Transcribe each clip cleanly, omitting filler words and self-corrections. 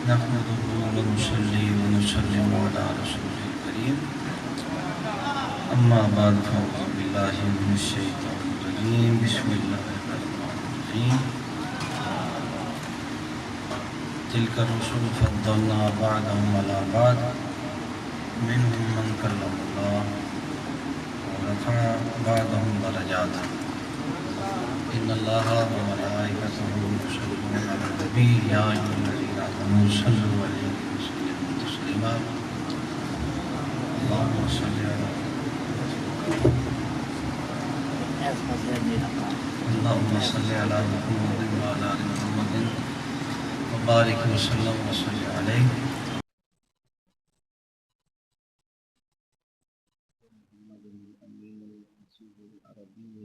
نحمده ونصلي ونسلم على رسوله الكريم أما بعد فأعوذ بالله من الشيطان الرجيم بسم الله الرحمن الرحيم تلك الرسل فضلنا بعضهم على بعض منهم من كلم الله ورفع بعضهم درجات إن الله وملائكته يصلون على النبي يا أيها الذين آمنوا صلوا عليه وسلموا تسليما اللهم صل على محمد وعلى آل محمد وبارك وسلم وصل عليه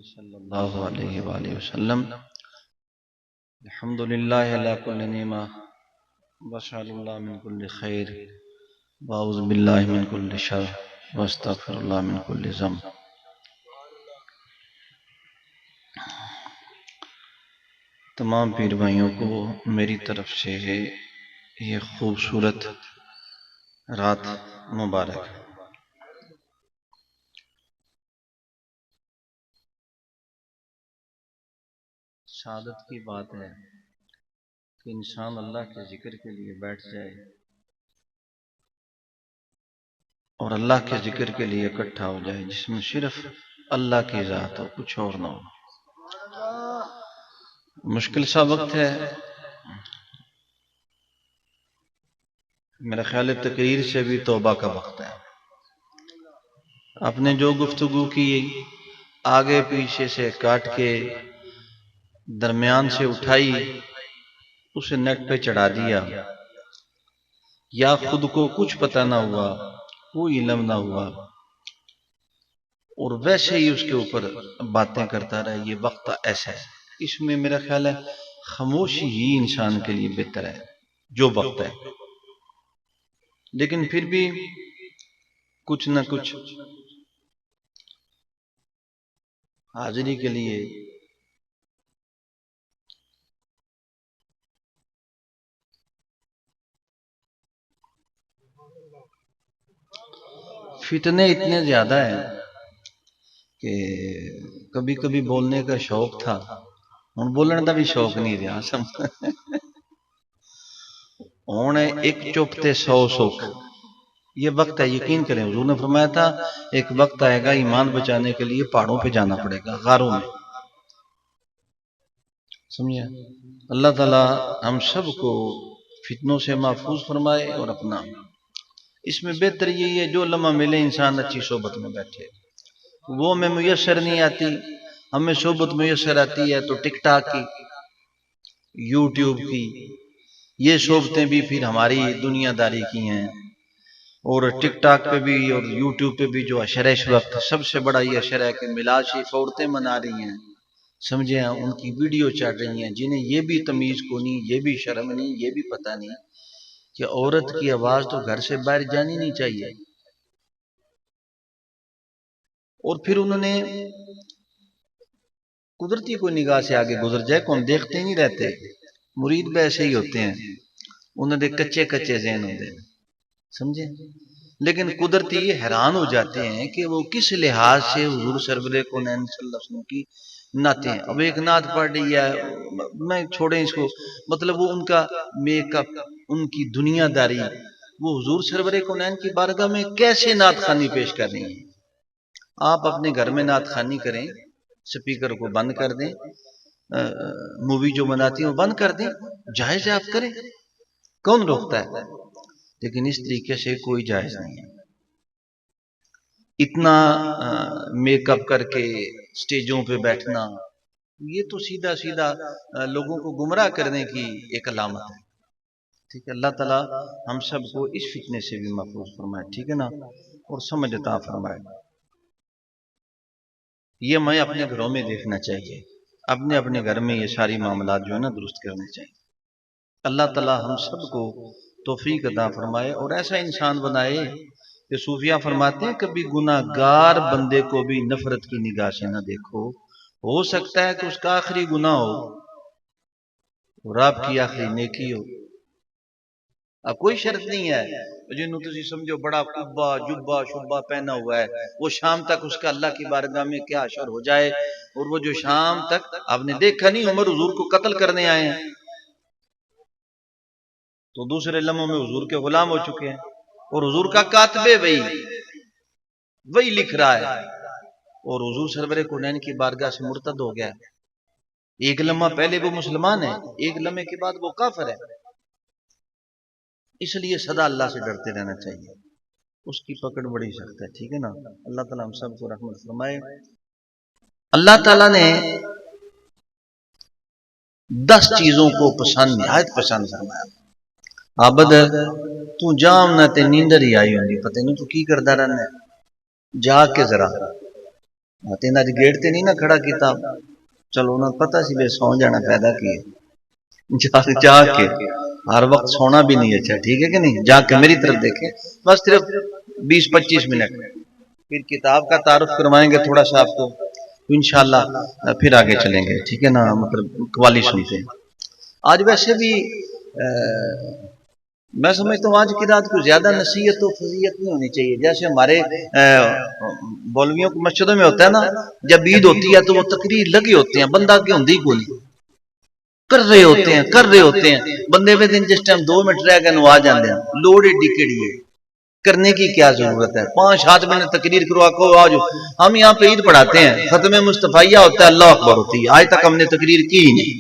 صلی اللہ علیہ وآلہ وسلم الحمد للہ علی کل نعمہ واشهد اللہ من کل خیر واعوذ باللہ من کل شر واستغفر اللہ من کل ذنب. تمام پیر بھائیوں کو میری طرف سے یہ خوبصورت رات مبارک. سعادت کی بات ہے کہ انسان اللہ کے ذکر کے لیے بیٹھ جائے اور اللہ کے ذکر کے لیے اکٹھا ہو جائے جس میں صرف اللہ کی ذات ہو کچھ اور نہ ہو. مشکل سا وقت ہے. میرا خیال ہے تقریر سے بھی توبہ کا وقت ہے. آپ نے جو گفتگو کی آگے پیچھے سے کاٹ کے درمیان سے اٹھائی اسے نیٹ پہ چڑھا دیا یا خود کو کچھ پتہ نہ ہوا کوئی علم نہ ہوا اور ویسے ہی اس کے اوپر باتیں کرتا رہا. یہ وقت ایسا ہے اس میں میرا خیال ہے خاموشی ہی انسان کے لیے بہتر ہے جو وقت ہے. لیکن پھر بھی کچھ نہ کچھ حاضری کے لیے فتنے اتنے زیادہ ہیں کہ کبھی کبھی بولنے کا شوق تھا ہوں بولنے کا بھی شوق نہیں رہا. ہوں ایک چپ تے 100 سکھ. یہ وقت ہے یقین کریں حضور نے فرمایا تھا ایک وقت آئے گا ایمان بچانے کے لیے پہاڑوں پہ جانا پڑے گا غاروں میں. سمجھے اللہ تعالی ہم سب کو فتنوں سے محفوظ فرمائے اور اپنا. اس میں بہتر یہی ہے جو لمحہ ملے انسان اچھی صحبت میں بیٹھے. وہ ہمیں میسر نہیں آتی. ہمیں صحبت میسر آتی ہے تو ٹک ٹاک کی یوٹیوب کی یہ صحبتیں بھی پھر ہماری دنیا داری کی ہیں. اور ٹک ٹاک پہ بھی اور یوٹیوب پہ بھی جو اشر ہے اس وقت سب سے بڑا یہ اشر ہے کہ میلاد شریف عورتیں منا رہی ہیں. سمجھے ہیں ان کی ویڈیو چڑھ رہی ہیں جنہیں یہ بھی تمیز کو نہیں یہ بھی شرم نہیں یہ بھی پتہ نہیں کہ عورت کی آواز تو گھر سے باہر جانی نہیں چاہیے. اور پھر انہوں نے قدرتی کوئی نگاہ سے آگے گزر جائے کون دیکھتے نہیں رہتے. مرید بھی ایسے ہی ہوتے ہیں انہوں نے کچے کچے ذہن ہوتے ہیں سمجھے. لیکن قدرتی حیران ہو جاتے ہیں کہ وہ کس لحاظ سے حضور سرور کونین صلی اللہ علیہ وسلم کی نعتیں ہیں. اب ایک نعت پڑھ رہی ہے میں چھوڑیں اس کو مطلب وہ ان کا میک اپ ان کی دنیا داری وہ حضور سرور کونین کی بارگاہ میں کیسے نعت خوانی پیش کر رہی ہیں. آپ اپنے گھر میں نعت خوانی کریں سپیکر کو بند کر دیں مووی جو بناتی ہیں وہ بند کر دیں جائز آپ کریں کون روکتا ہے. لیکن اس طریقے سے کوئی جائز نہیں ہے. اتنا میک اپ کر کے سٹیجوں پہ بیٹھنا یہ تو سیدھا سیدھا لوگوں کو گمراہ کرنے کی ایک علامت ہے. ٹھیک ہے اللہ تعالی ہم سب کو اس فتنے سے بھی محفوظ فرمائے. ٹھیک ہے نا اور سمجھ عطا فرمائے. یہ میں اپنے گھروں میں دیکھنا چاہیے. اپنے اپنے گھر میں یہ ساری معاملات جو ہے نا درست کرنے چاہیے. اللہ تعالی ہم سب کو توفیق عطا فرمائے اور ایسا انسان بنائے کہ صوفیہ فرماتے ہیں کبھی گناہ گار بندے کو بھی نفرت کی نگاہ سے نہ دیکھو. ہو سکتا ہے کہ اس کا آخری گناہ ہو اور آپ کی آخری نیکی ہو. اب کوئی شرط نہیں ہے جنہوں تسی سمجھو بڑا قبا جبا شبا پہنا ہوا ہے، وہ شام تک اس کا اللہ کی بارگاہ میں کیا اشر ہو جائے، اور وہ جو شام تک آپ نے دیکھا نہیں عمر حضور کو قتل کرنے آئے ہیں تو دوسرے لمحوں میں حضور کے غلام ہو چکے ہیں، اور حضور کا کاتب وہی لکھ رہا ہے، اور حضور سرور کونین کی بارگاہ سے مرتد ہو گیا ہے۔ ایک لمحہ پہلے وہ مسلمان ہے، ایک لمحے کے بعد وہ کافر ہے۔ اس لیے سدا اللہ سے ڈرتے رہنا چاہیے، اس کی پکڑ بڑی سخت ہے، ٹھیک ہے نا۔ اللہ تعالیٰ ہم سب کو رحمت فرمائے۔ اللہ تعالیٰ نے 10 چیزوں کو پسند، نہایت پسند فرمایا۔ عابد تو جام نہ تے نیندر ہی آئی ہوندی، پتہ نہیں تو کی کردا رہنا ہے، جا کے ذرا تین اج گیٹ تے نہیں نہ کھڑا کیتا، چلو انہوں پتہ سی بے سو جانا پیدا کیے، جا کے ہر وقت سونا بھی نہیں اچھا، ٹھیک ہے کہ نہیں، جا کے میری طرف دیکھیں، بس صرف 20-25 منٹ، پھر کتاب کا تعارف کروائیں گے تھوڑا سا آپ کو، انشاءاللہ پھر آگے چلیں گے، ٹھیک ہے نا، مطلب قوالی سنتے ہیں۔ آج ویسے بھی میں سمجھتا ہوں آج کی رات کو زیادہ نصیحت و فضیلت نہیں ہونی چاہیے، جیسے ہمارے مولویوں کو مسجدوں میں ہوتا ہے نا، جب عید ہوتی ہے تو وہ تقریر لگے ہوتے ہیں، بندہ کی ہوندی کو نہیں، کر رہے ہوتے ہیں بندے میں دن جس ٹائم 2 منٹ رہ گئے نو آ جاندے ہیں، لوڑ ایڈی کیڑی ہے، کرنے کی کیا ضرورت ہے، 5-7 منٹ تقریر کروا کو آج ہم یہاں پہ عید پڑھاتے ہیں، ختم مصطفیہ ہوتا ہے، اللہ اکبر ہوتی ہے، آج تک ہم نے تقریر کی ہی نہیں،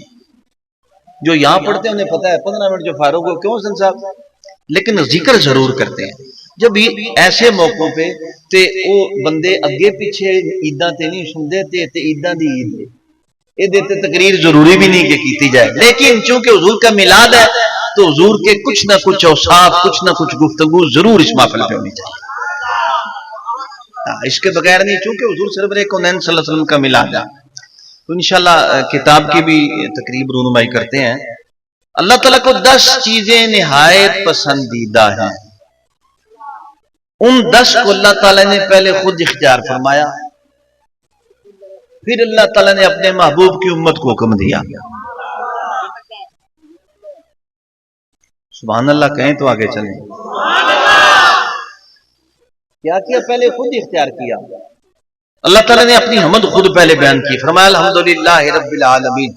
جو یہاں پڑھتے ہیں انہیں پتہ ہے 15 منٹ جو فاروق ہو کیوں سن صاحب، لیکن ذکر ضرور کرتے ہیں جب ایسے موقعوں پہ تے او بندے اگے پیچھے عیداں تے نہیں سندے تے عیداں دی عید یہ دیتے تقریر ضروری بھی نہیں کہ کیتی جائے، لیکن چونکہ حضور کا میلاد ہے تو حضور کے کچھ نہ کچھ اوصاف، کچھ نہ کچھ گفتگو ضرور اس محفل پہ ہونی چاہیے، اس کے بغیر نہیں، چونکہ حضور سرور کونین صلی اللہ علیہ وسلم کا میلاد ہے۔ تو انشاءاللہ کتاب کی بھی تقریب رونمائی کرتے ہیں۔ اللہ تعالیٰ کو 10 چیزیں نہایت پسندیدہ ہیں، ان 10 کو اللہ تعالیٰ نے پہلے خود اختیار فرمایا، پھر اللہ تعالیٰ نے اپنے محبوب کی امت کو حکم دیا، سبحان اللہ کہیں تو آگے چلیں، کیا کیا پہلے خود اختیار کیا، اللہ تعالیٰ نے اپنی حمد خود پہلے بیان کی، فرمایا الحمدللہ رب العالمین،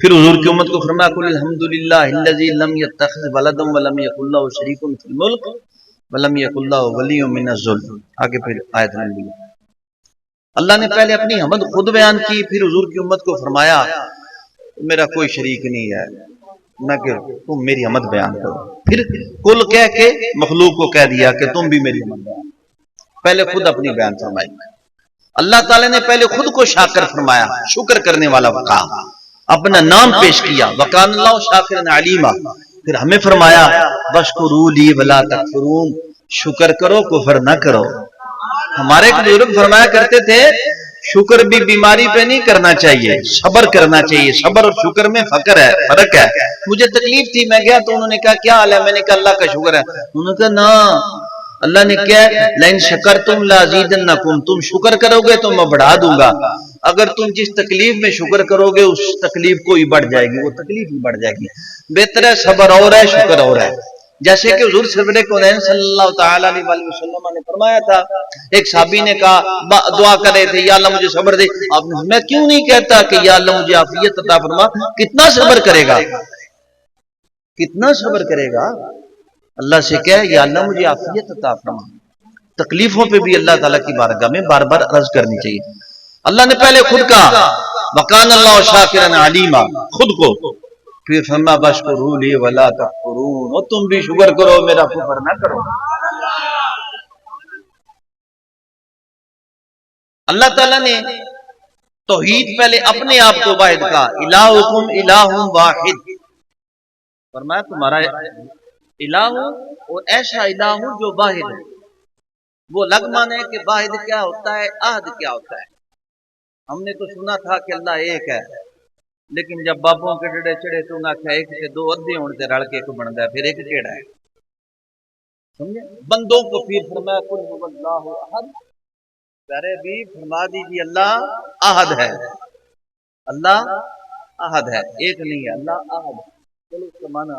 پھر حضور کی امت کو فرمایا قل الحمدللہ الذی لم یتخذ ولدا ولم یکن له شریک فی الملک ولم یکن له ولی من الذل، آگے پھر آیت نمبر دی، اللہ نے پہلے اپنی حمد خود بیان کی، پھر حضور کی امت کو فرمایا میرا کوئی شریک نہیں ہے، میں کہ تم میری حمد بیان کرو، پھر کل کہہ کے مخلوق کو کہہ دیا کہ تم بھی میری حمد بیان، پہلے خود اپنی بیان فرمائی، اللہ تعالی نے پہلے خود کو شاکر فرمایا، شکر کرنے والا وقا، اپنا نام پیش کیا، وکان اللہ شاکرا علیما، پھر ہمیں فرمایا واشکروا لی ولا تکفرون، شکر کرو کفر نہ کرو۔ ہمارے ایک بزرگ فرمایا کرتے تھے شکر بھی بیماری پہ نہیں کرنا چاہیے، صبر کرنا چاہیے، صبر اور شکر میں فرق ہے، مجھے تکلیف تھی میں گیا تو انہوں نے کہا کیا حال ہے، میں نے کہا اللہ کا شکر ہے، انہوں نے کہا نا اللہ نے کیا لئن شکرتم لازیدنکم، تم شکر کرو گے تو میں بڑھا دوں گا، اگر تم جس تکلیف میں شکر کرو گے اس تکلیف کو ہی بڑھ جائے گی، وہ تکلیف ہی بڑھ جائے گی، بہتر ہے صبر اور ہے شکر اور ہے، جیسے کہ حضور سرور کونین صلی اللہ تعالی علیہ وسلم نے فرمایا تھا، ایک صحابی نے کہا دعا کر رہے تھے یا اللہ مجھے صبر دے، آپ نے میں کیوں نہیں کہتا کہ یا اللہ مجھے عافیت عطا فرما، کتنا صبر کرے گا، کتنا صبر کرے گا، اللہ سے کہے یا اللہ مجھے عافیت عطا فرما، تکلیفوں پہ بھی اللہ تعالیٰ کی بارگاہ میں بار بار عرض کرنی چاہیے۔ اللہ نے پہلے خود کہا وکان اللہ شاکرا علیما، خود کو، پھر فرما واشکروا لی ولا تکفرون، اور تم بھی شکر کرو میرا کفر نہ کرو۔ اللہ تعالیٰ نے توحید پہلے اپنے آپ کو واحد کہا، الہکم الہ واحد، فرمایا تمہارا الہ وہ ایسا الہ جو واحد ہے، وہ الگ مانے کہ واحد کیا ہوتا ہے، احد کیا ہوتا ہے، ہم نے تو سنا تھا کہ اللہ ایک ہے، لیکن جب بابوں کے ڈڑے چڑے تو انہاں کہا ایک سے 2 ادھے ہونے سے رل کے ایک بنتا ہے، پھر ایک کیڑا ہے، سمجھے، بندوں کو پھر فرمایا قل هو اللہ احد، پیارے بھی فرما دیجیے اللہ احد ہے، اللہ احد ہے، ایک نہیں ہے، اللہ احد ہے، چلو اس کا معنی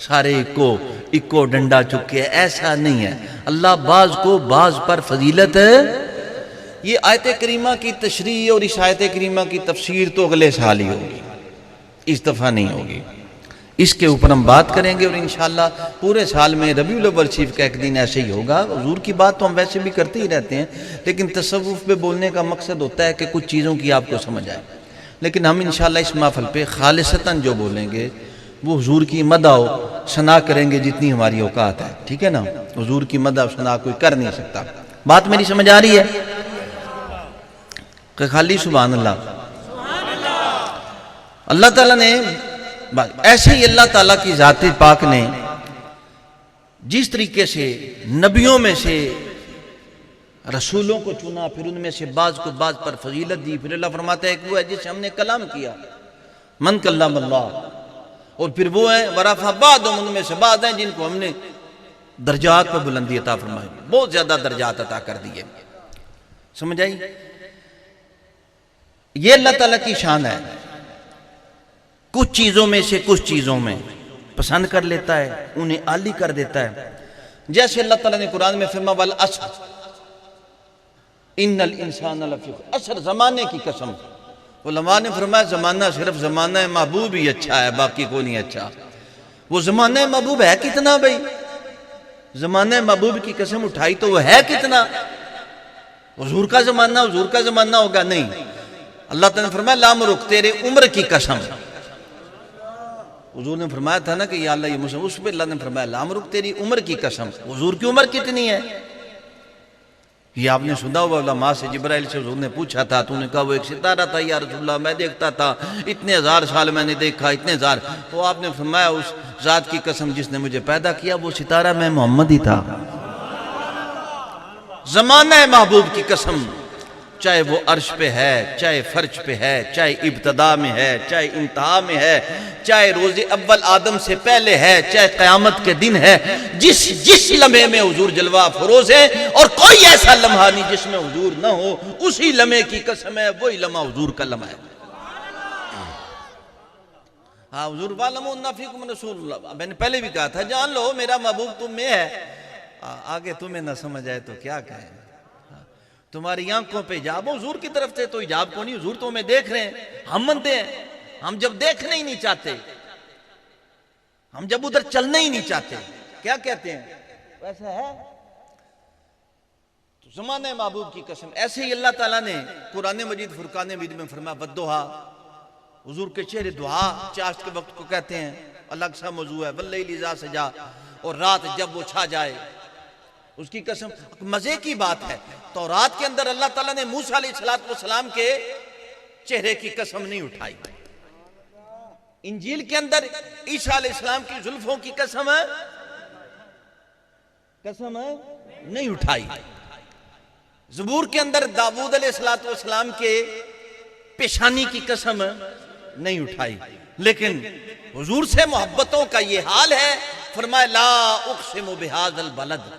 سارے اکو ڈنڈا چکے، ایسا نہیں ہے۔ اللہ بعض کو بعض پر فضیلت ہے۔ یہ آیت کریمہ کی تشریح اور اس آیت کریمہ کی تفسیر تو اگلے سال ہی ہوگی، اس دفعہ نہیں ہوگی۔ اس کے اوپر ہم بات کریں گے، اور انشاءاللہ پورے سال میں ربیع الاول شریف کا ایک دن ایسے ہی ہوگا۔ حضور کی بات تو ہم ویسے بھی کرتے ہی رہتے ہیں، لیکن تصوف پہ بولنے کا مقصد ہوتا ہے کہ کچھ چیزوں کی آپ کو سمجھ آئے۔ لیکن ہم انشاءاللہ اس محفل پہ خالصتاً جو بولیں گے وہ حضور کی مدح و ثنا کریں گے جتنی ہماری اوقات ہے، ٹھیک ہے نا؟ حضور کی مدح و ثنا کوئی کر نہیں سکتا۔ بات میری سمجھ آ رہی ہے کہ خالی سبحان اللہ؟ اللہ تعالیٰ نے ایسے ہی اللہ تعالیٰ کی ذات پاک نے جس طریقے سے نبیوں میں سے رسولوں کو چنا، پھر ان میں سے بعض کو بعض پر فضیلت دی، پھر اللہ فرماتا ہے کہ وہ ہے جس سے ہم نے کلام کیا، من کلم اللہ، اور پھر وہ ہیں ورفع بعضهم، ان میں سے بعض ہیں جن کو ہم نے درجات پر بلندی عطا فرمائی، بہت زیادہ درجات عطا کر دیے۔ سمجھ آئی؟ یہ اللہ تعالیٰ کی شان ہے، کچھ چیزوں میں سے کچھ چیزوں میں پسند کر لیتا ہے، انہیں عالی کر دیتا ہے۔ جیسے اللہ تعالیٰ نے قرآن میں فرمایا والعصر ان الانسان لفی خسر، عصر زمانے کی قسم۔ علماء نے فرمایا زمانہ صرف زمانہ محبوب ہی اچھا ہے، باقی کوئی نہیں اچھا۔ وہ زمانہ محبوب ہے کتنا بھائی؟ زمانہ محبوب کی قسم اٹھائی تو وہ ہے کتنا؟ حضور کا زمانہ ہوگا؟ نہیں۔ اللہ تعالیٰ نے فرمایا لامرک تیرے عمر کی قسم۔ حضور نے فرمایا تھا نا کہ یا اللہ یہ مسلم، اس پہ اللہ نے فرمایا لامرک تیری عمر کی قسم۔ حضور کی عمر کتنی ہے؟ یہ آپ نے سنا ہوا، علماء سے جبرائیل سے حضور نے پوچھا تھا، تو نے کہا وہ ایک ستارہ تھا یا رسول اللہ، میں دیکھتا تھا اتنے ہزار سال میں نے دیکھا، اتنے ہزار۔ تو آپ نے فرمایا اس ذات کی قسم جس نے مجھے پیدا کیا، وہ ستارہ میں محمد ہی تھا۔ زمانہ محبوب کی قسم، چاہے وہ عرش پہ ہے، چاہے فرش پہ ہے، چاہے ابتدا میں ہے، چاہے انتہا میں ہے، چاہے روز اول آدم سے پہلے ہے، چاہے قیامت کے دن ہے، جس لمحے میں حضور جلوہ فروز ہے، اور کوئی ایسا لمحہ نہیں جس میں حضور نہ ہو، اسی لمحے کی قسم ہے، وہی لمحہ حضور کا لمحہ ہے۔ ہاں حضور وَعْلَمُوا أَنَّ فِيكُمْ رَسُولَ اللَّهِ، میں نے پہلے بھی کہا تھا جان لو میرا محبوب تم میں ہے۔ آگے تمہیں نہ سمجھ آئے تو کیا کہیں، تمہاری آنکھوں پہ حجاب ہو، حضور کی طرف سے تو حجاب کو نہیں، حضور تو ہمیں دیکھ رہے ہیں، ہم منتے ہیں، ہم جب دیکھنا ہی نہیں چاہتے، ہم جب ادھر چلنا ہی نہیں چاہتے، کیا کہتے ہیں ویسا ہے؟ تو زمانہ محبوب کی قسم۔ ایسے ہی اللہ تعالیٰ نے قرآن مجید فرقان مجید میں فرمایا والضحیٰ، حضور کے چہرے دعا چاشت کے وقت کو کہتے ہیں، الگ سا موضوع ہے، واللیل اذا سجا، اور رات جب وہ چھا جائے اس کی قسم۔ مزے کی بات ہے، تورات کے اندر اللہ تعالیٰ نے موسیٰ علیہ السلام کے چہرے کی قسم نہیں اٹھائی، انجیل کے اندر عیسیٰ علیہ السلام کی زلفوں کی قسم نہیں اٹھائی، زبور کے اندر داؤد علیہ السلام کے پیشانی کی قسم نہیں اٹھائی۔ لیکن حضور سے محبتوں کا یہ حال ہے، فرمایا لا اقسم بہذا البلد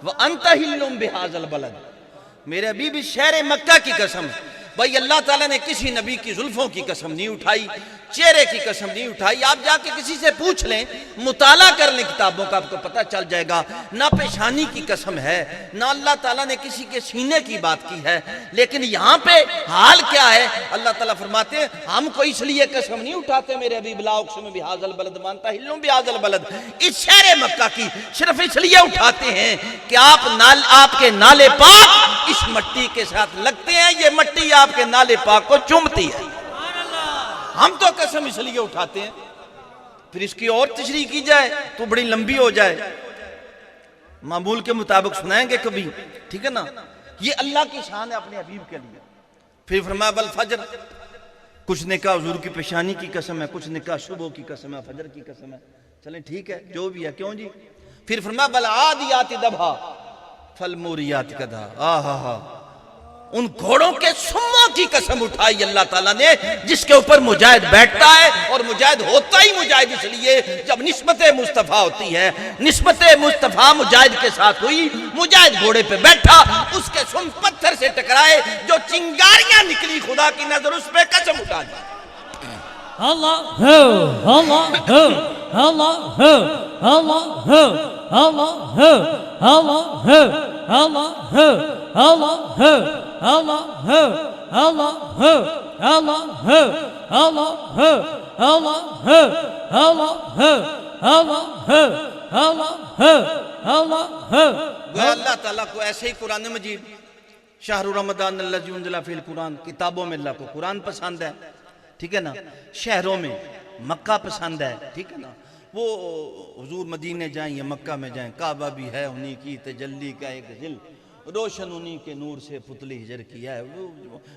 وَأَنْتَ حِلٌّ بِهَذَا الْبَلَدِ، میرے حبیب اس شہر مکہ کی قسم۔ بھائی اللہ تعالیٰ نے کسی نبی کی زلفوں کی قسم نہیں اٹھائی، چہرے کی قسم نہیں اٹھائی۔ آپ جا کے کسی سے پوچھ لیں، مطالعہ کر لیں کتابوں کا، آپ کو پتہ چل جائے گا، نہ پیشانی کی قسم ہے، نہ اللہ تعالیٰ نے کسی کے سینے کی بات کی ہے۔ لیکن یہاں پہ حال کیا ہے؟ اللہ تعالیٰ فرماتے ہیں ہم کو اس لیے قسم نہیں اٹھاتے میرے حبیب لا اقسم بہذا البلد وانت حل بہذا البلد، اس شہر مکہ کی صرف اس لیے اٹھاتے ہیں کہ آپ کے نالے پاک اس مٹی کے ساتھ لگتے ہیں، یہ مٹی آپ کے نالے پاک کو چومتی ہے۔ ہم تو قسم اس لیے اٹھاتے ہیں، پھر اس کی اور تشریح کی جائے تو بڑی لمبی ہو جائے، معمول کے مطابق سنائیں گے کبھی، ٹھیک ہے نا؟ یہ اللہ کی شان ہے اپنے حبیب کے لیے۔ پھر فرمایا والفجر، کچھ نے کہا حضور کی پیشانی کی قسم ہے، کچھ نے کہا صبح کی قسم ہے، فجر کی قسم ہے، چلیں ٹھیک ہے جو بھی ہے، کیوں جی؟ پھر فرمایا والعادیات ضبحا فالموریات قدحا، آہا، ان گھوڑوں کے سموں کی قسم اٹھائی اللہ تعالیٰ نے جس کے اوپر مجاہد بیٹھتا ہے، اور مجاہد ہوتا ہی مجاہد اس لیے جب نسبت مصطفیٰ ہوتی ہے، نسبت مصطفیٰ مجاہد کے ساتھ ہوئی، مجاہد گھوڑے پہ بیٹھا، اس کے سم پتھر سے ٹکرائے، جو چنگاریاں نکلی خدا کی نظر اس پہ قسم اٹھا دی۔ اللہ اللہ تعالیٰ کو ایسے ہی قرآن مجید شہر رمضان الذی انزل فیہ القرآن، کتابوں میں اللہ کو قرآن پسند ہے، ٹھیک ہے نا، شہروں میں مکہ پسند ہے، ٹھیک ہے نا، وہ حضور مدینے جائیں یا مکہ میں جائیں، کعبہ بھی ہے انہی کی تجلی کا ایک ذل، روشن انہی کے نور سے پتلی ہجر کیا ہے،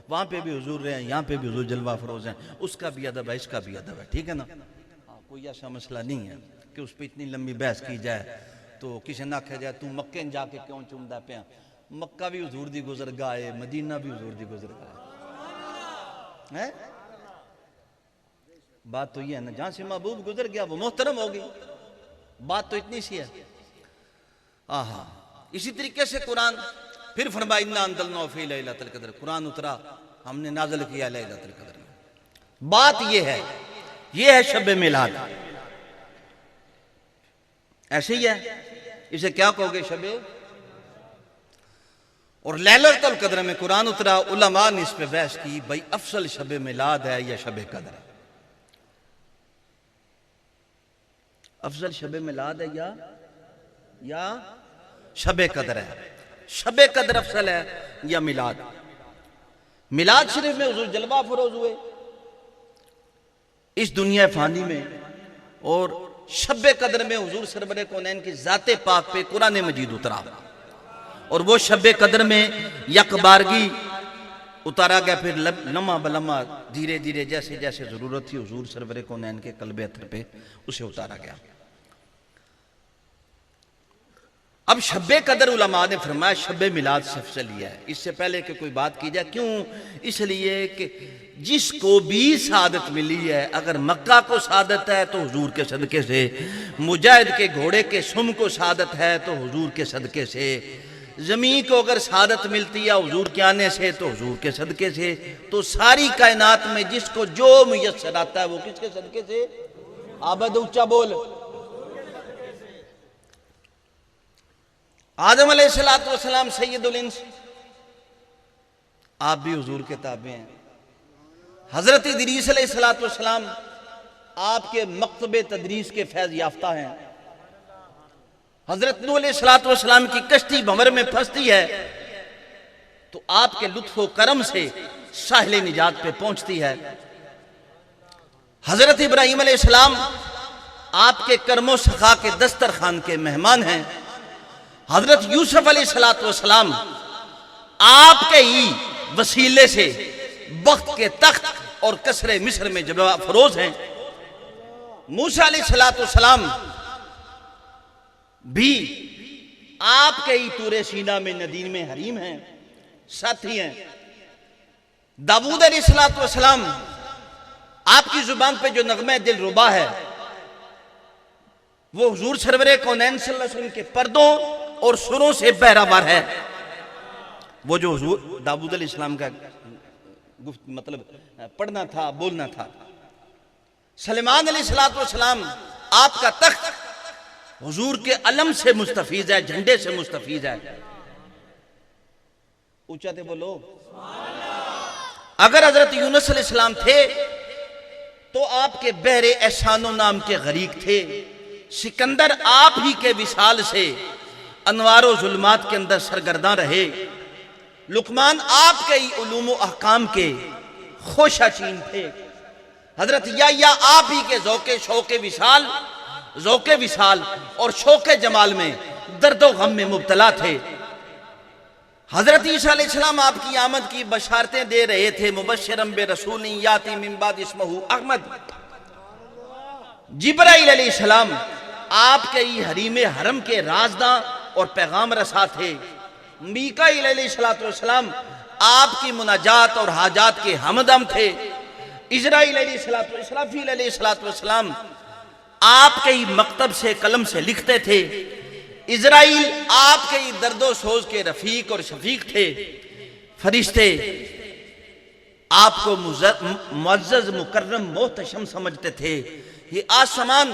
وہاں پہ بھی حضور رہے ہیں، یہاں پہ بھی حضور جلوہ فروز ہیں، اس کا بھی ادب ہے، اس کا بھی ادب ہے، ٹھیک ہے نا۔ کوئی ایسا مسئلہ نہیں ہے کہ اس پہ اتنی لمبی بحث کی جائے تو کسی نہ کہہ جائے تو مکہ جا کے کیوں چومدا پیا، مکہ بھی حضور دی گزرگاہ ہے، مدینہ بھی حضور دی گزرگاہ ہے۔ بات تو یہ ہے نا، جہاں سے محبوب گزر گیا وہ محترم ہوگی، بات تو اتنی سی ہے۔ آہا، اسی طریقے سے قرآن پھر فرمایا اِنَّا أَنزَلْنَاهُ فِي لَيْلَةِ الْقَدْرِ، قرآن اترا ہم نے نازل کیا لیلۃ القدر میں۔ بات یہ ہے شب میلاد، ایسے ہی ہے، اسے کیا کہو گے شب، اور لیلۃ القدر میں قرآن اترا، علماء نے اس پہ بحث کی بھئی افضل شب میلاد ہے یا شب قدر ہے، افضل شب میلاد ہے یا شب قدر ہے، شب قدر افضل ہے یا میلاد؟ میلاد شریف میں حضور جلوہ فروز ہوئے اس دنیا فانی میں، اور شب قدر میں حضور سرور کونین کی ذات پاک پہ قرآن مجید اترا، اور وہ شب قدر میں یک بارگی اتارا گیا، پھر لمحہ بلمحہ دھیرے دھیرے جیسے جیسے ضرورت تھی حضور سرور کونین کے قلب اطہر پہ اسے اتارا گیا۔ اب شب قدر علماء نے فرمایا شب میلاد سے افضل ہے۔ اس سے پہلے کہ کوئی بات کی جائے، کیوں؟ اس لیے کہ جس کو بھی سعادت ملی ہے، اگر مکہ کو سعادت ہے تو حضور کے صدقے سے، مجاہد کے گھوڑے کے سم کو سعادت ہے تو حضور کے صدقے سے، زمین کو اگر سعادت ملتی ہے حضور کے آنے سے تو حضور کے صدقے سے، تو ساری کائنات میں جس کو جو میسر آتا ہے وہ کس کے صدقے سے؟ آباد اونچا بول۔ آدم علیہ السلام سید الانس، آپ بھی حضور کے تابع ہیں۔ حضرت ادریس علیہ السلام آپ کے مکتب تدریس کے فیض یافتہ ہیں۔ حضرت نوح علیہ السلام کی کشتی بھنور میں پھنستی ہے تو آپ کے لطف و کرم سے ساحل نجات پہ پہنچتی ہے۔ حضرت ابراہیم علیہ السلام آپ کے کرم و سخا کے دسترخوان کے مہمان ہیں۔ حضرت یوسف علیہ السلام آپ کے ہی وسیلے سے بخت کے تخت اور قصر مصر میں جلوہ فروز ہیں۔ موسیٰ علیہ السلام بھی آپ کے ہی طور سینا میں ندیم میں حریم ہیں، ساتھی ہیں۔ داؤد علیہ السلام آپ کی زبان پہ جو نغمہ دل ربا ہے وہ حضور سرور کونین صلی اللہ علیہ وسلم کے پردوں اور سروں سے بہراور ہے۔ وہ جو حضور داؤد علیہ السلام کا مطلب پڑھنا تھا، بولنا تھا۔ سلیمان علیہ السلام آپ کا تخت حضور کے علم سے مستفیض ہے، جھنڈے سے مستفیض ہے۔ اونچا تے بولو۔ اگر حضرت یونس علیہ السلام تھے تو آپ کے بحر احسان و نام کے غریق تھے۔ سکندر آپ ہی کے وصال سے انوار و ظلمات کے اندر سرگرداں رہے۔ لقمان آپ کے ہی علوم و احکام کے خوشہ چین تھے۔ حضرت یحییٰ آپ ہی کے ذوق وصال اور شوق جمال میں درد و غم میں مبتلا تھے۔ حضرت عیسیٰ علیہ السلام آپ کی آمد کی بشارتیں دے رہے تھے، مبشرم برسول یاتی من بعد اسمہ احمد۔ جبرائیل علیہ السلام آپ کے ہی حریم حرم کے رازداں اور پیغام رسا تھے۔ میکائیل علیہ السلام آپ کی مناجات اور حاجات کے ہمدم تھے۔ اسرافیل علیہ السلام آپ کے ہی مکتب سے قلم سے لکھتے تھے۔ اسرائیل آپ کے ہی درد و سوز کے رفیق اور شفیق تھے۔ فرشتے آپ کو معزز مکرم محتشم سمجھتے تھے۔ یہ آسمان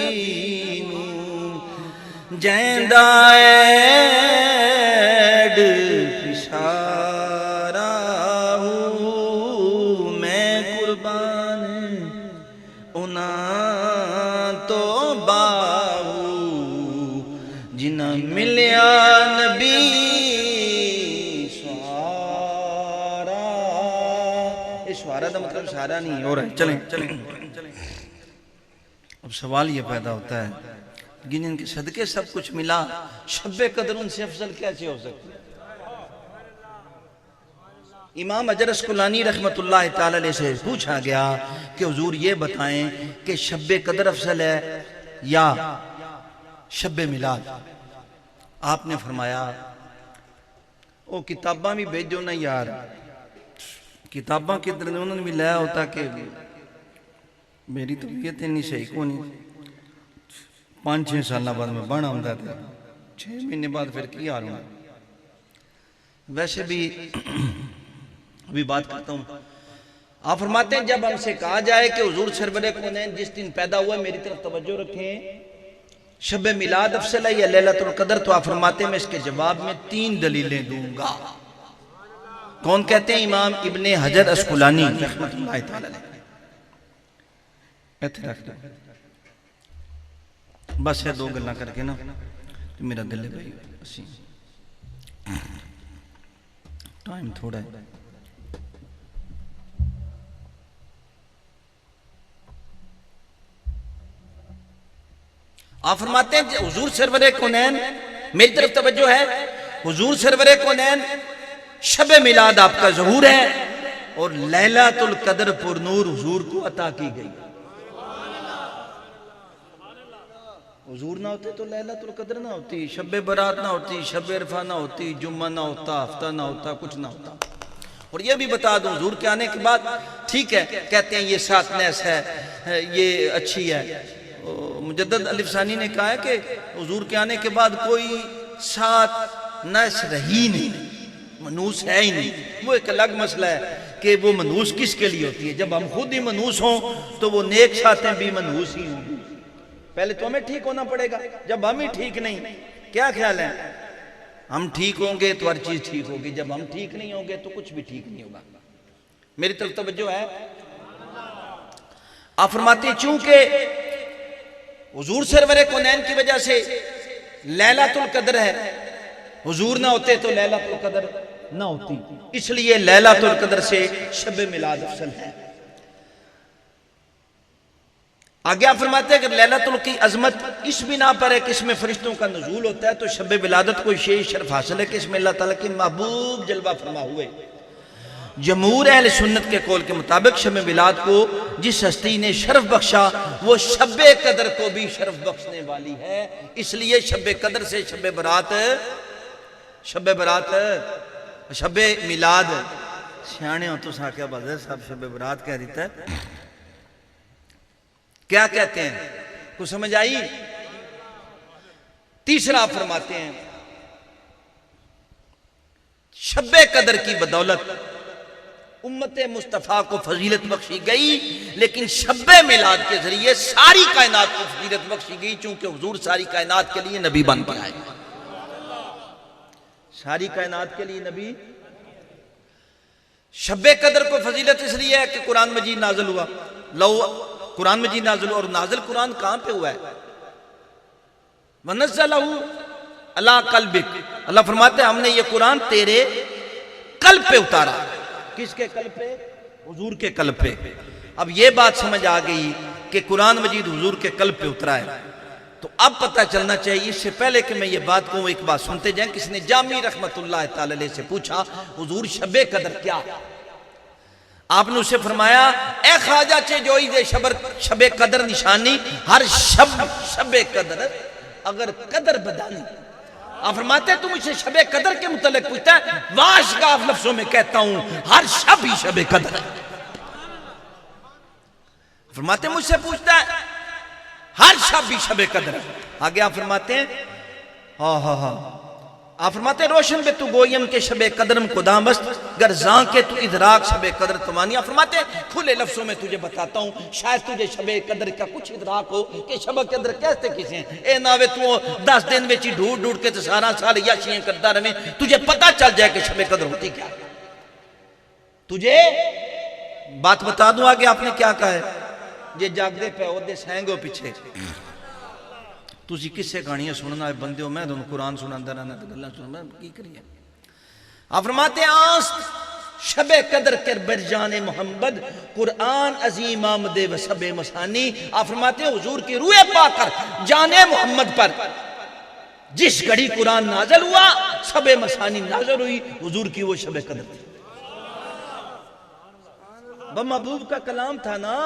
نبی نو جیندا ایڈ پشارا ہوں میں قربان انہاں تو باہو جنہاں ملیا نبی سہارا. یہ سہارا دا مطلب سہارا نہیں اور ہے. چلیں اب سوال یہ پیدا ہوتا ہے جن کے صدقے سب کچھ ملا شب قدر ان سے افضل کیسے ہو سکتا ہے؟ امام حجر اسقلانی رحمت اللہ تعالی علیہ سے پوچھا گیا کہ حضور یہ بتائیں کہ شب قدر افضل ہے یا شب میلاد؟ آپ نے فرمایا وہ کتاباں بھی بھیجو نا یار. کتاباں کدھر نے انہوں نے بھی لایا ہوتا کہ میری طبیعت نہیں صحیح کو نہیں 5-6 سالہ بعد میں بڑھا ہوں تھا 6 مہینے بعد پھر کی حال ہوں. ویسے بھی ابھی بات کرتا ہوں. آپ فرماتے ہیں جب ہم سے کہا جائے کہ حضور سرور کونین جس دن پیدا ہوا میری طرف توجہ رکھیں شب میلاد افضل ہے یا لیلۃ القدر، تو آپ فرماتے ہیں میں اس کے جواب میں 3 دلیلیں دوں گا. کون کہتے ہیں؟ امام ابن حجر اسقلانی رحمت اللہ تعالی علیہ. ایتھے رکھ دو بس ہے 2 گلہ کر کے نا میرا دل ہے بھائی اسی ٹائم تھوڑا ہے. آپ فرماتے ہیں حضور سرور کونین میری طرف توجہ ہے، حضور سرور کونین شب میلاد آپ کا ظہور ہے اور لیلۃ القدر پر نور حضور کو عطا کی گئی. حضور نہ ہوتے تو لیلۃ القدر نہ ہوتی، شب برات نہ ہوتی، شب عرفہ نہ ہوتی، جمعہ نہ ہوتا، ہفتہ نہ ہوتا، کچھ نہ ہوتا. اور یہ بھی بتا دوں حضور کے آنے کے بعد ٹھیک ہے کہتے ہیں یہ 7 نیس ہے یہ اچھی ہے. مجدد الف ثانی نے کہا ہے کہ حضور کے آنے کے بعد کوئی 7 نیس رہی نہیں، منوس ہے ہی نہیں. وہ ایک الگ مسئلہ ہے کہ وہ منوس کس کے لیے ہوتی ہے. جب ہم خود ہی منوس ہوں تو وہ نیک ساتیں بھی منوس ہی ہوں گی. پہلے تو ہمیں ٹھیک ہونا پڑے گا. جب ہم ہی ٹھیک نہیں، کیا خیال ہے؟ ہم ٹھیک ہوں گے تو ہر چیز ٹھیک ہوگی، جب ہم ٹھیک نہیں ہوں گے تو کچھ بھی ٹھیک نہیں ہوگا. میری طرف توجہ ہے. آپ فرماتے ہیں چونکہ حضور سرور کونین کی وجہ سے لیلۃ القدر ہے، حضور نہ ہوتے تو لیلۃ القدر نہ ہوتی، اس لیے لیلۃ القدر سے شب میلاد افضل ہے. آگے آپ فرماتے ہیں کہ لیلۃ القدر کی عظمت اس بنا پر ہے کہ اس میں فرشتوں کا نزول ہوتا ہے، تو شب ولادت کو یہ شرف حاصل ہے کہ اس میں اللہ تعالیٰ کے محبوب جلوہ فرما ہوئے. جمہور اہل سنت کے قول کے مطابق شب میلاد کو جس ہستی نے شرف بخشا وہ شب قدر کو بھی شرف بخشنے والی ہے. اس لیے شب قدر سے شب برات شب میلاد سیانے ہو تو ساکیا بازر صاحب شب برات کہہ دیتا ہے. کیا کہتے ہیں؟ کو سمجھ آئی؟ تیسرا آپ فرماتے ہیں شب قدر کی بدولت امت مصطفیٰ کو فضیلت بخشی گئی، لیکن شب میلاد کے ذریعے ساری کائنات کو فضیلت بخشی گئی، چونکہ حضور ساری کائنات کے لیے نبی بن کے آئے. ساری کائنات کے لیے نبی. شب قدر کو فضیلت اس لیے ہے کہ قرآن مجید نازل ہوا. قرآن مجید نازل ہوا، اور نازل قرآن کہاں پہ ہوا ہے؟ وَنَزَّلَهُ عَلَىٰ قَلْبِكَ. اللہ فرماتے ہیں ہم نے یہ قرآن تیرے قلب پہ اتارا. کس کے قلب پہ؟ حضور کے قلب پہ. اب یہ بات سمجھ آ گئی کہ قرآن مجید حضور کے قلب پہ اترا ہے، تو اب پتہ چلنا چاہیے. اس سے پہلے کہ میں یہ بات کہوں ایک بات سنتے جائیں. کس نے جامی رحمت اللہ تعالی علیہ سے پوچھا حضور شب قدر کیا؟ آپ نے اسے فرمایا اے خواجہ چے جوئی دے شب قدر نشانی ہر شب قدر اگر قدر بدانی. آپ فرماتے ہیں تم اسے شب قدر کے متعلق پوچھتا ہے، واشگاف لفظوں میں کہتا ہوں ہر شب ہی شب قدر ہے. فرماتے ہیں مجھ سے پوچھتا ہے ہر شب ہی شب قدر ہے. آگے آپ فرماتے ہیں آپ فرماتے روشن بے تو گویم کے شب قدرم قدامست گر زاں کے تو ادراک شب قدر تمانی. آپ فرماتے کھلے لفظوں میں تجھے بتاتا ہوں شاید تجھے شب قدر کا کچھ ادراک ہو کہ شب قدر کہتے کسے ہیں. اے ناوے تو 10 دن میں چی ڈھوڑ ڈھوڑ کے تو سارا سال یاشیاں کرتا رہے تجھے پتا چل جائے کہ شب قدر ہوتی کیا. تجھے بات بتا دوں آگے آپ نے کیا کہا ہے. یہ جاگ دے پہ عہدے سینگو پیچھے تُسی کس سے کہانیاں سننا ہے بندے ہو میں دونوں قرآن سناندہ رہنا تو اللہ سننا کی کریے. آپ فرماتے ہیں آست شب قدر کر برجان محمد قرآن عظیم آمد و سب مسانی. آپ فرماتے ہیں حضور کی روح پا کر جان محمد پر جس گھڑی قرآن نازل ہوا سب مسانی نازل ہوئی حضور کی وہ شب قدر تھی. وہ محبوب کا کلام تھا نا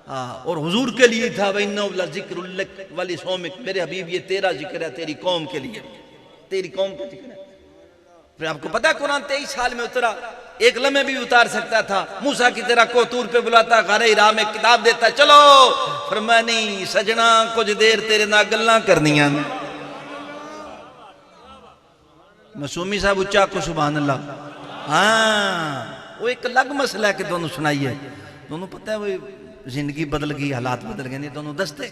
اور حضور کے لیے تھا وَإِنَّهُ لَذِكْرٌ لَكَ وَلِقَوْمِكَ. میرے حبیب یہ تیرا ذکر ہے تیری قوم کے لیے تیری قوم کا ذکر ہے. پھر آپ کو پتا ہے قرآن 23 سال میں اترا ایک لمحے بھی اتار سکتا تھا. موسیٰ کی طرح کو طور پہ بلاتا غار ہرا میں کتاب دیتا چلو فرمایا نہیں سجنا کچھ دیر تیرے نہ گلاں کرنیاں. معصومی صاحب اچھا کو سبحان اللہ. ہاں وہ ایک الگ مسئلہ ہے کہ دونوں سنائی ہے. دونوں پتہ ہے وہ زندگی بدل گئی حالات بدل گئے نہیں دونوں دستے.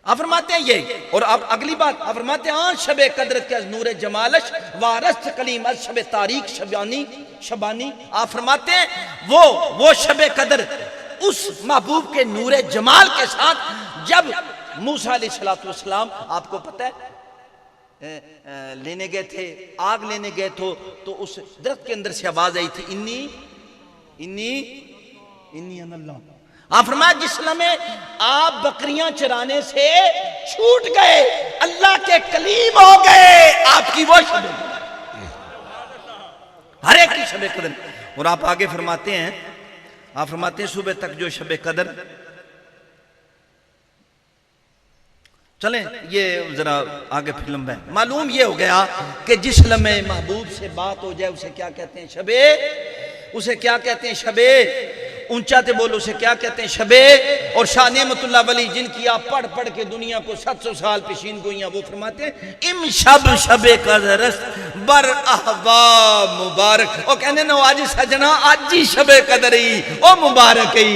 آپ فرماتے ہیں یہ اور اب اگلی بات آپ فرماتے ہیں آن شب قدرت کے از نور جمالش وارست کلیم از شب تاریخ شبانی. آپ فرماتے ہیں وہ شب قدر اس محبوب کے نور جمال کے ساتھ جب موسیٰ علیہ السلام آپ کو پتہ ہے لینے گئے تھے آگ لینے گئے تو اس درخت کے اندر سے آواز آئی تھی انی ان اللہ. آپ فرمایا جس لمحے آپ بکریاں چرانے سے چھوٹ گئے اللہ کے کلیم ہو گئے آپ کی وہ شب ہر ایک کی شب قدر. اور آپ آگے فرماتے ہیں صبح تک جو شب قدر. چلیں یہ ذرا آگے پھر لمبا ہے. معلوم یہ ہو گیا کہ جس لمحے محبوب سے بات ہو جائے اسے کیا کہتے ہیں شبے. اسے کیا کہتے ہیں شبے. اونچا تے بولو اسے کیا کہتے ہیں شبے. اور شاہ نعمت اللہ ولی جن کی آپ پڑھ پڑھ کے دنیا کو 700 سال پیشین گوئیاں وہ فرماتے ہیں ام شب قدرست بر احباب مبارک. او کہنے نو آج سجنا آج ہی شب قدری او مبارکی.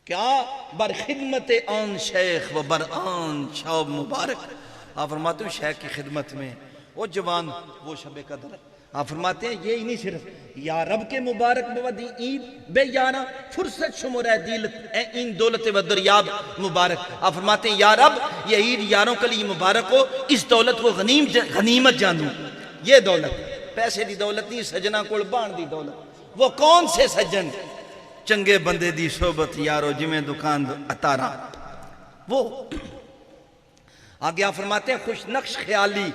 کیا بر خدمت آن شیخ و بر آن شاب مبارک. آپ فرماتے ہیں شیخ کی خدمت میں وہ جوان وہ شب قدر. آپ فرماتے ہیں یہ ہی نہیں صرف یا رب کے مبارک بودی عید بے یارہ فرصت شمر ہے دیلت این دولت و دریاب مبارک. آپ فرماتے ہیں یا رب یہ عید یاروں کے لیے مبارک ہو اس دولت کو غنیمت جانوں. یہ دولت پیسے دی دولت نہیں سجنا کول بان دی دولت. وہ کون سے سجن چنگے بندے دی صحبت یارو جمیں دکان اتارا. وہ آگے آپ فرماتے ہیں خوش نقش خیالی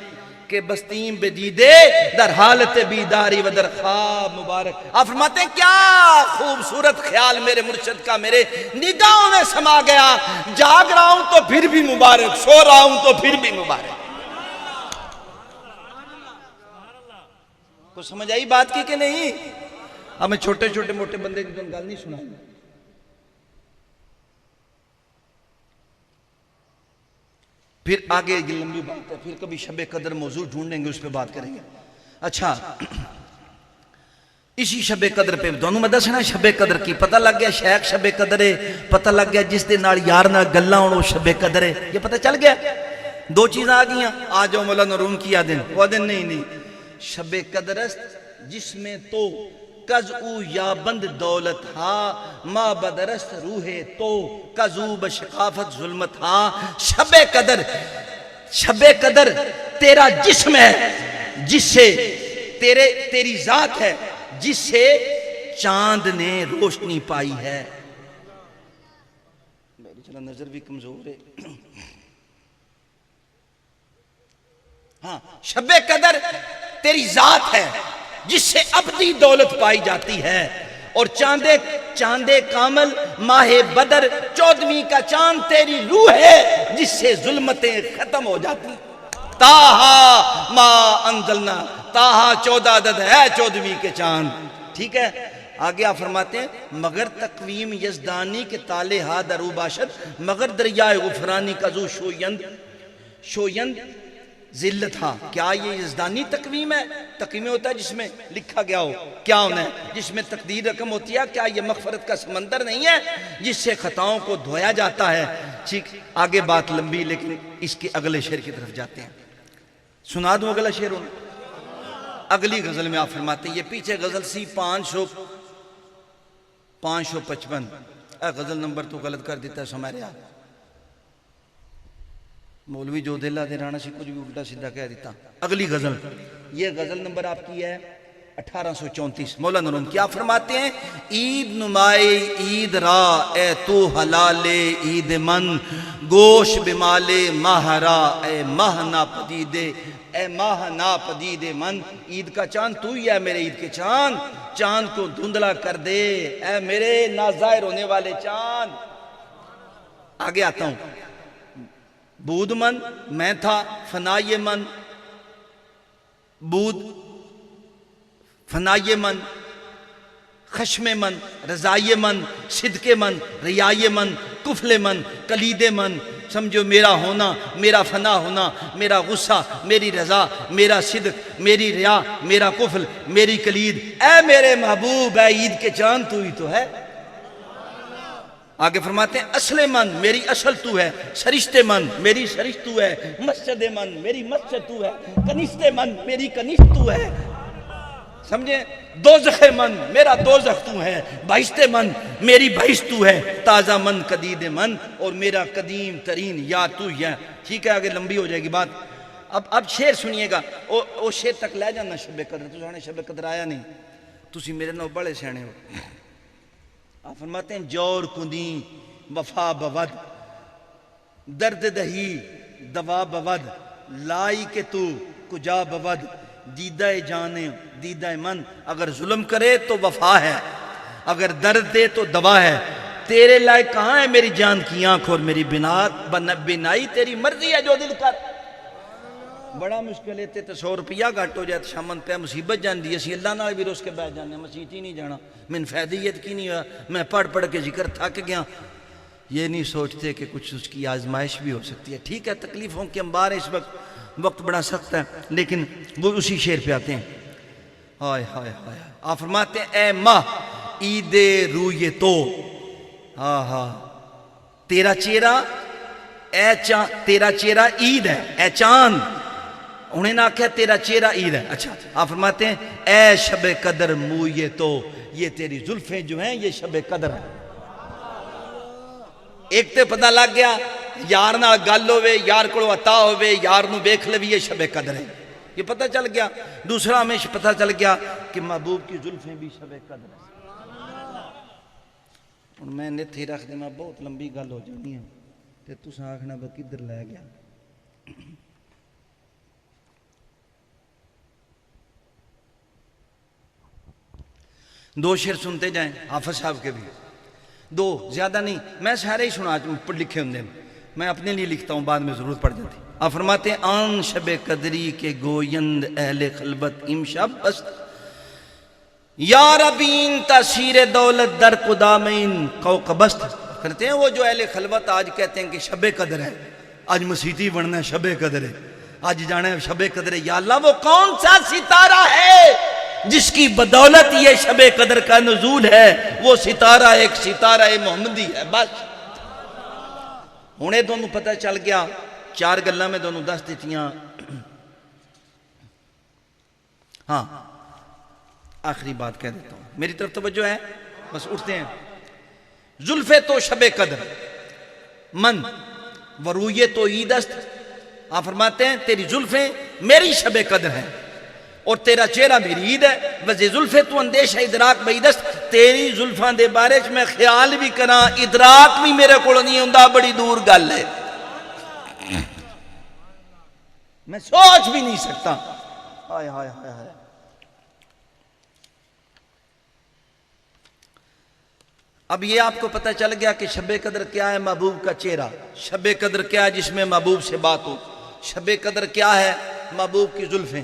کہ بستیم بدیدے در حالت بیداری و در خواب مبارک. آپ فرماتے ہیں کیا خوبصورت خیال میرے مرشد کا میرے نگاہوں میں سما گیا. جاگ رہا ہوں تو پھر بھی مبارک سو رہا ہوں تو پھر بھی مبارک. کچھ سمجھ آئی بات کی کہ نہیں. اب میں چھوٹے چھوٹے موٹے بندے کی گل نہیں سناؤں. پھر آگے یہ لمبی بات ہے پھر کبھی شب قدر موضوع ڈھونڈیں گے اس پہ بات کریں گے. اچھا اسی شب قدر پہ دونوں میں دسنا شب قدر کی پتہ لگ گیا شیخ شب قدر ہے پتہ لگ گیا جس دے نال یار نہ گلاں ہون وہ شب قدر ہے. یہ پتہ چل گیا. دو چیزیں آ گئیاں. آ جاؤ مولانا روم کیا دن وہ دن نہیں شب قدر است جس میں تو کزو یا بند دولت ہاں ما بدرست روح تو کزو بشقافت ظلمت ہاں. شب قدر تیرا جسم ہے جس سے تیری ذات ہے جس سے چاند نے روشنی پائی ہے. میری چلا نظر بھی کمزور ہے. ہاں شب قدر تیری ذات ہے جس سے ابدی دولت پائی جاتی ہے. اور چاندے کامل ماہ بدر 14ویں کا چاند تیری روح ہے جس سے ظلمتیں ختم ہو جاتی. تاہا ما انزلنا تاہا 14 عدد ہے 14ویں کے چاند. ٹھیک ہے آگے آپ فرماتے ہیں مگر تقویم یزدانی کے تالے ہا درو باشد، مگر دریائے غفرانی کا زو شویند ذلت ہا۔ کیا یہ یزدانی تقویم ہے؟ تقویم ہوتا ہے جس میں لکھا گیا ہو کیا ہونا ہے، جس میں تقدیر رقم ہوتی ہے۔ کیا یہ مغفرت کا سمندر نہیں ہے جس سے خطاؤں کو دھویا جاتا ہے؟ ٹھیک، آگے بات لمبی، لیکن اس کے اگلے شعر کی طرف جاتے ہیں۔ سنا دوں اگلا شعر؟ اگلی غزل میں آپ فرماتے ہیں، یہ پیچھے غزل سی 555، غزل نمبر تو غلط کر دیتا ہے سمارے آپ، مولوی جو دلہ دے رانا سی کچھ بھی الٹا سیدھا کہہ دیتا۔ اگلی غزل، یہ غزل نمبر آپ کی ہے 1834۔ مولانا روم کیا فرماتے ہیں؟ عید نمائے عید را اے تو حلال عید من، گوش بمال ماہرا اے ماہ ناپدیدے، اے ماہ ناپدیدے من۔ عید کا چاند تو ہی ہے میرے عید کے چاند، چاند کو دھندلا کر دے اے میرے ناظاہر ہونے والے چاند۔ آگے آتا ہوں، بود من میں تھا، فنائے من بود، فنائے من خشم من، رضائے من، صدق من، ریائے من، کفل من، کلید من۔ سمجھو میرا ہونا، میرا فنا ہونا، میرا غصہ، میری رضا، میرا صدق، میری ریا، میرا کفل، میری کلید، اے میرے محبوب اے عید کے چاند تو ہی تو ہے۔ آگے فرماتے ہیں اصل من میری اصل تو ہے، سرشت من میری سرشت تو ہے، مسجد من میری مسجد تو ہے، کنشت من میری کنشت تو ہے۔ سمجھیں، دوزخ من میرا دوزخ تو ہے، بہشت من میری بہشت تو ہے، تازہ من قدید من اور میرا قدیم ترین یار تو ہی ہے۔ ٹھیک ہے، آگے لمبی ہو جائے گی بات۔ اب شعر سنیے گا، او شعر تک لے جانا شب قدر، تو سانے شب قدر آیا نہیں، تسی میرے نو بڑے سیانے ہو۔ آپ فرماتے ہیں جور کندی وفا بود، درد دہی دوا بود، لائی کے تو کجا بود، دیدہ جانے دیدہ من۔ اگر ظلم کرے تو وفا ہے، اگر درد دے تو دوا ہے، تیرے لائق کہاں ہے میری جان کی آنکھ اور میری بینائی، تیری مرضی ہے جو دل کر۔ بڑا مشکل ہے تے 100 روپیہ گھٹ ہو جائے تو شامن پہ مصیبت جان دی، اسی اللہ نال بھی روس کے بیٹھ جانے، مسیح ہی نہیں جانا، من فیدیت کی نہیں ہوا، میں پڑھ کے ذکر تھک گیا۔ یہ نہیں سوچتے کہ کچھ اس کی آزمائش بھی ہو سکتی ہے۔ ٹھیک ہے، تکلیفوں کے انبار اس وقت بڑا سخت ہے، لیکن وہ اسی شعر پہ آتے ہیں۔ ہائے ہائے ہائے، آپ فرماتے ہیں اے ماہ عید روئے تو، ہاں ہاں تیرا چہرہ اے چاند، تیرا چہرہ عید ہے اے چاند، انہیں نہ کہا تیرا چہرہ عید ہے۔ اچھا، آپ فرماتے ہیں اے شب قدر موئے تو، یہ تیری زلفیں جو ہیں یہ شب قدر ہیں۔ ایک تے پتہ لگ گیا یار نہ گل ہوئے، یار کو عطا ہوئے، یار نو بیکھ لے بھی یہ شب قدر ہے، یہ پتہ چل گیا۔ دوسرا ہمیں پتہ چل گیا کہ محبوب کی زلفیں بھی شب قدر ہیں۔ اور میں نت ہی رکھ دینا، بہت لمبی گل ہو جانی ہے تے تساں آکھنا با کدھر لے گیا۔ دو شعر سنتے جائیں حافظ صاحب کے بھی، دو زیادہ نہیں، میں سارے ہی سنا لکھے ہوں، میں اپنے لیے لکھتا ہوں، بعد میں ضرورت پڑ جاتی۔ آپ فرماتے ہیں آن شب قدری کے گویند اہل خلبت امشب است، یا ربین تاثیر دولت در قدامین کوکبست۔ کرتے ہیں وہ جو اہل خلوت آج کہتے ہیں کہ شب قدر ہے، آج مسیحی بننا ہے شب قدر ہے، آج جانا ہے شب قدر ہے۔ یا اللہ وہ کون سا ستارہ ہے جس کی بدولت یہ شب قدر کا نزول ہے؟ وہ ستارہ ایک ستارہ محمدی ہے۔ بس ہونے دونوں پتہ چل گیا، چار گلہ میں دونوں دس دیتیاں۔ ہاں آخری بات کہہ دیتا ہوں، میری طرف توجہ ہے، بس اٹھتے ہیں۔ زلفے تو شب قدر من ورویے تو عید است، آپ فرماتے ہیں تیری زلفیں میری شب قدر ہیں اور تیرا چہرہ میری عید ہے۔ وزی زلفے تو اندیش ادراک بعید است، تیری زلفان دے بارے میں خیال بھی کرا، ادراک بھی میرے کو نہیں ہوندا، بڑی دور گل ہے، میں سوچ بھی نہیں سکتا۔ ہائے ہائے ہائے ہائے، اب یہ آپ کو پتہ چل گیا کہ شب قدر کیا ہے؟ محبوب کا چہرہ۔ شب قدر کیا ہے؟ جس میں محبوب سے بات ہو۔ شب قدر کیا ہے؟ محبوب کی زلفیں۔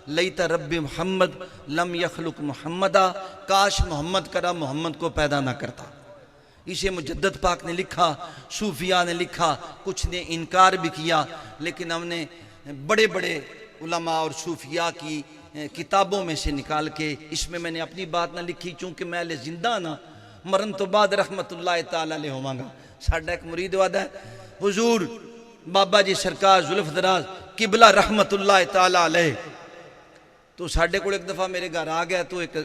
لیت رب محمد لم یخلق محمدا، کاش محمد کرا محمد کو پیدا نہ کرتا۔ اسے مجدد پاک نے لکھا، صوفیاء نے لکھا، کچھ نے انکار بھی کیا، لیکن ہم نے بڑے بڑے علماء اور صوفیاء کی کتابوں میں سے نکال کے، اس میں میں نے اپنی بات نہ لکھی چونکہ میں اہل زندہ نہ مرن تو بعد رحمت اللہ تعالی علیہ ہوں گا۔ ساڈا ایک مرید وعدہ ہے، حضور بابا جی سرکار زلف دراز قبلہ رحمت اللہ تعالی علیہ تو ساڈے کو ایک دفعہ میرے گھر آ گیا، تو ایک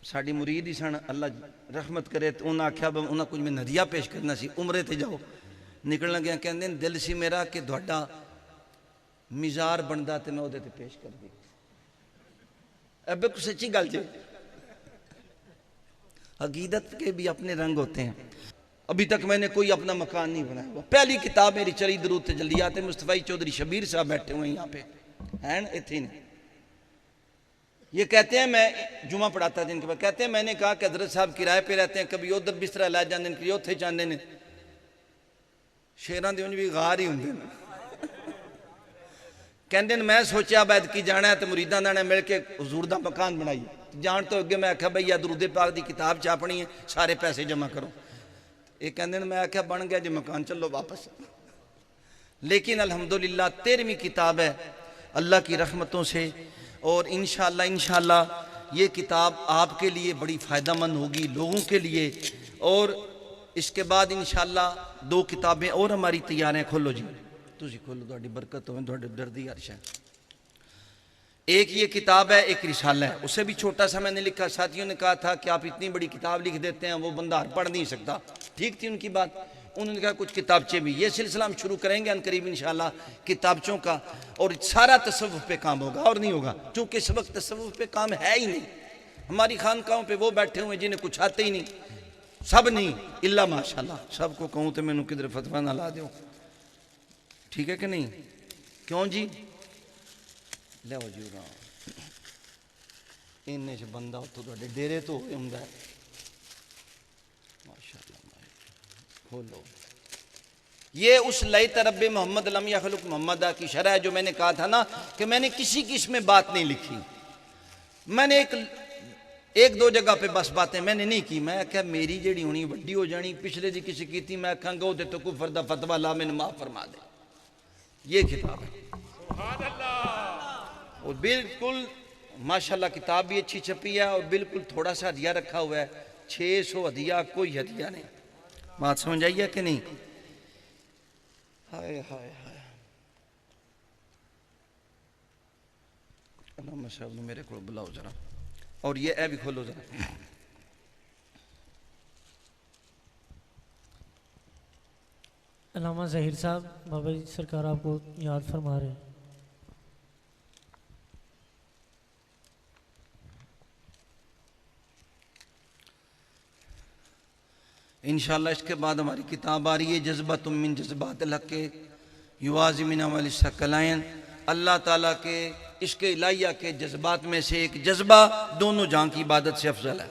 ساڑی مرید ہی سن، اللہ رحمت کرے، تو انہاں آکھیا انہاں کچھ میں ہدیہ پیش کرنا سی، عمرے تے جاؤ نکلنا گیا، کہندے دل سی میرا کہ تہاڈا مزار بندا تے میں اودے تے پیش کر دی۔ ابے کو سچی گل جے، عقیدت کے بھی اپنے رنگ ہوتے ہیں۔ ابھی تک میں نے کوئی اپنا مکان نہیں بنایا ہوا۔ پہلی کتاب میری چلی درود تجلیات مصطفی چودھری شبیر صاحب بیٹھے ہوئے یہاں پہ ہیں ایتھے نہیں، یہ کہتے ہیں میں جمعہ پڑھاتا تھا ان کے بعد، کہتے ہیں میں نے کہا کہ حضرت صاحب کرائے پہ رہتے ہیں، کبھی ادھر بسترا لے جاندے ہیں، کبھی اتھے جاندے ہیں، شیران دی انج بھی غار ہی ہوندے ہیں۔ کہندے ہیں میں سوچیا بعد کی جانا ہے تو مریداں نے مل کے حضور دا مکان بنائیے، جان تو اگے میں آکھا بھئی یا درود پاک دی کتاب چھاپنی ہے، سارے پیسے جمع کرو۔ ایک کہندے ہیں میں آکھا بن گیا جی مکان، چلو واپس۔ لیکن الحمدللہ 13ویں کتاب ہے اللہ کی رحمتوں سے، اور انشاءاللہ یہ کتاب آپ کے لیے بڑی فائدہ مند ہوگی، لوگوں کے لیے۔ اور اس کے بعد انشاءاللہ 2 کتابیں اور ہماری تیار ہیں۔ کھولو جی، تسی کھولو، تہاڈی برکت ہوے، تہاڈے دردی عرش ہے۔ ایک یہ کتاب ہے، ایک رسالہ ہے، اسے بھی چھوٹا سا میں نے لکھا۔ ساتھیوں نے کہا تھا کہ آپ اتنی بڑی کتاب لکھ دیتے ہیں، وہ بندہ پڑھ نہیں سکتا۔ ٹھیک تھی ان کی بات، انہوں نے کہا کچھ کتابچے بھی، یہ سلسلہ ہم شروع کریں گے ان قریب انشاءاللہ کتابچوں کا، اور سارا تصوف پہ کام ہوگا اور نہیں ہوگا، چونکہ اس وقت تصوف پہ کام ہے ہی نہیں۔ ہماری خانقاہوں پہ وہ بیٹھے ہوئے جنہیں کچھ آتے ہی نہیں، سب نہیں الا ماشاءاللہ۔ سب کو کہوں تو میں نے کدھر فتویٰ نہ لا دیوں، ٹھیک ہے کہ نہیں؟ کیوں جی لے ہو جی رہا انہیں سے بندہ تو ڈیرے تو ہوئے ہوں گا، کھولو۔ یہ اس لیت رب محمد لم یخلق محمدہ کی شرح ہے، جو میں نے کہا تھا نا کہ میں نے کسی کی اس میں بات نہیں لکھی، میں نے ایک 2 جگہ پہ بس باتیں میں نے نہیں کی۔ میں کہا میری جڑی ہونی وڈی ہو جانی، پچھلے دی کسی کی تھی، میں کہاں گو دے تو کفر دا فتویٰ لا میں نے معاف فرما دے۔ یہ کتاب ہے سبحان اللہ، اور بالکل ماشاءاللہ کتاب بھی اچھی چھپی ہے، اور بالکل تھوڑا سا ہدیہ رکھا ہوا ہے، 600 ہدیہ، کوئی ہدیہ نہیں۔ بات سمجھ آئی ہے کہ نہیں؟ ہائے ہائے ہائے، علامہ صاحب نے میرے کو بلاؤ ذرا، اور یہ اے بھی کھولو ذرا۔ علامہ ظہیر صاحب بابا جی سرکار آپ کو یاد فرما رہے ہیں۔ انشاءاللہ اس کے بعد ہماری کتاب آ رہی ہے جذبۃ من جذبات الحق یوازی من عمل الثقلین، اللہ تعالیٰ کے عشق الہیہ کے جذبات میں سے ایک جذبہ دونوں جہاں کی عبادت سے افضل ہے۔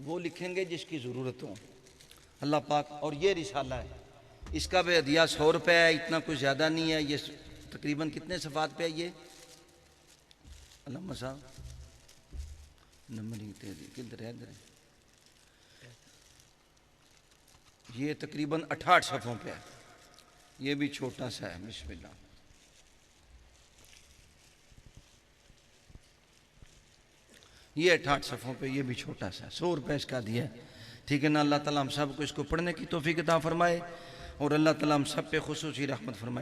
وہ لکھیں گے جس کی ضرورت ہو اللہ پاک۔ اور یہ رسالہ ہے، اس کا بھی ہدیہ 100 روپے ہے، اتنا کوئی زیادہ نہیں ہے۔ یہ تقریباً کتنے صفحات پہ ہے یہ علامہ صاحب؟ نمبرنگ تیزی کدھر ہے؟ یہ تقریباً 68 صفحوں پہ ہے، یہ بھی چھوٹا سا ہے۔ بسم اللہ۔ یہ 68 صفحوں پہ، یہ بھی چھوٹا سا ہے، 100 روپے اس کا دیا ہے، ٹھیک ہے نا؟ اللہ تعالیٰ ہم سب کو اس کو پڑھنے کی توفیق عطا فرمائے، اور اللہ تعالیٰ ہم سب پہ خصوصی رحمت فرمائے۔